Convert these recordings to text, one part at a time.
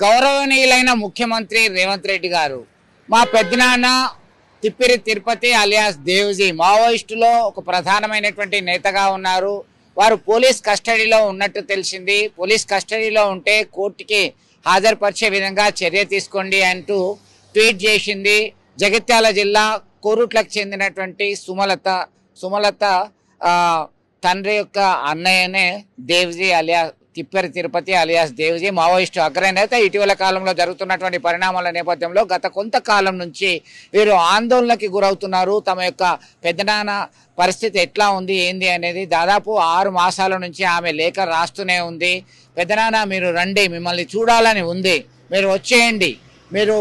గౌరవనీయులైన ముఖ్యమంత్రి రేవంత్ రెడ్డి గారు మా పెద్దనాన్న తిప్పిరి తిరుపతి అలియాస్ దేవ్జీ మావోయిస్టులో ఒక ప్రధానమైనటువంటి నేతగా ఉన్నారు. వారు పోలీస్ కస్టడీలో ఉన్నట్టు తెలిసింది. పోలీస్ కస్టడీలో ఉంటే కోర్టుకి హాజరుపరిచే విధంగా చర్య తీసుకోండి అంటూ ట్వీట్ చేసింది. జగిత్యాల జిల్లా కోరుట్లకు చెందినటువంటి సుమలత తండ్రి యొక్క అన్నయ్యనే Devji alias Tippiri Tirupati alias Devji Maoist అగ్రనేత. ఇటీవల కాలంలో జరుగుతున్నటువంటి పరిణామాల నేపథ్యంలో గత కొంతకాలం నుంచి వీరు ఆందోళనకి గురవుతున్నారు. తమ యొక్క పెద్దనాన్న పరిస్థితి ఎట్లా ఉంది ఏంది అనేది దాదాపు 6 మాసాల నుంచి ఆమె లేఖ రాస్తూనే ఉంది. పెద్దనాన్న మీరు రండి, మిమ్మల్ని చూడాలని ఉంది, మీరు వచ్చేయండి, మీరు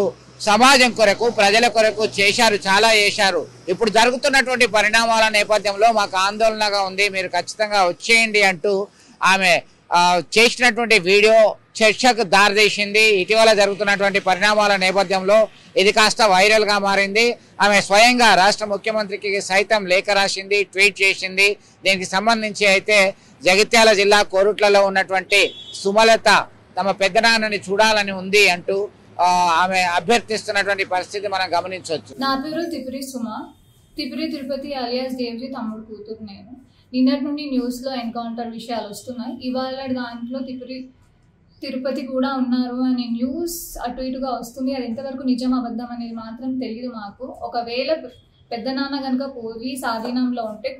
సమాజం కొరకు ప్రజల కొరకు చేశారు, చాలా చేశారు. ఇప్పుడు జరుగుతున్నటువంటి పరిణామాల నేపథ్యంలో మాకు ఆందోళనగా ఉంది, మీరు ఖచ్చితంగా వచ్చేయండి అంటూ ఆమె చేసినటువంటి వీడియో చర్చకు దారితీసింది. ఇటీవల జరుగుతున్నటువంటి పరిణామాల నేపథ్యంలో ఇది కాస్త వైరల్గా మారింది. ఆమె స్వయంగా రాష్ట్ర ముఖ్యమంత్రికి సైతం లేఖ రాసింది, ట్వీట్ చేసింది. దీనికి సంబంధించి అయితే జగిత్యాల జిల్లా కోరుట్లలో ఉన్నటువంటి సుమలత తమ పెద్దనాన్నని చూడాలని ఉంది అంటూ ఆమె అభ్యర్థిస్తున్నటువంటి పరిస్థితి మనం గమనించవచ్చు. నా పేరు తిప్పిరి సుమ, తిప్పిరి తిరుపతి అలియాస్ దేవ్జీ తమ్ముడు కూతురు నేను. నిన్నటి నుండి న్యూస్లో ఎన్కౌంటర్ విషయాలు వస్తున్నాయి. ఇవాళ దాంట్లో తిరుపతి కూడా ఉన్నారు అనే న్యూస్ అటు ఇటుగా వస్తుంది. అది ఎంతవరకు నిజం అబద్ధం అనేది మాత్రం తెలియదు మాకు. ఒకవేళ పెద్దనాన్న కనుక పోలీస్ ఆధీనంలో ఉంటే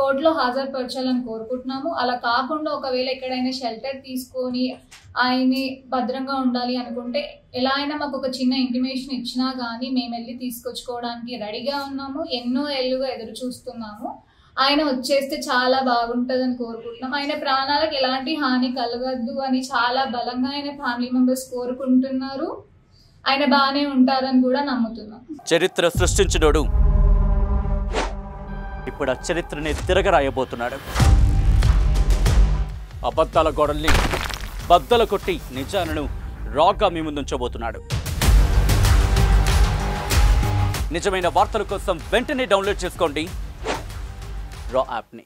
కోర్టులో హాజరుపరచాలని కోరుకుంటున్నాము. అలా కాకుండా ఒకవేళ ఎక్కడైనా షెల్టర్ తీసుకొని ఆయన్ని భద్రంగా ఉండాలి అనుకుంటే ఎలా అయినా మాకు ఒక చిన్న ఇంటిమేషన్ ఇచ్చినా కానీ మేము వెళ్ళి తీసుకొచ్చుకోవడానికి రెడీగా ఉన్నాము. ఎన్నో ఏళ్ళుగా ఎదురు చూస్తున్నాము. ఆయన వచ్చేస్తే చాలా బాగుంటుందని కోరుకుంటున్నాం. ఆయన ప్రాణాలకు ఎలాంటి హాని కలగద్దు అని చాలా బలంగా ఆయన ఫ్యామిలీ మెంబర్స్ కోరుకుంటున్నారు. ఆయన బాగానే ఉంటారని కూడా నమ్ముతున్నాం. చరిత్ర సృష్టించినోడు ఇప్పుడు ఆ చరిత్రని తిరగరాయబోతున్నాడు. అబద్ధాల గోడల్ని బద్దలు కొట్టి నిజాలను రాగా మీ ముందుంచబోతున్నాడు. నిజమైన వార్తల కోసం వెంటనే డౌన్లోడ్ చేసుకోండి రా యాప్ని.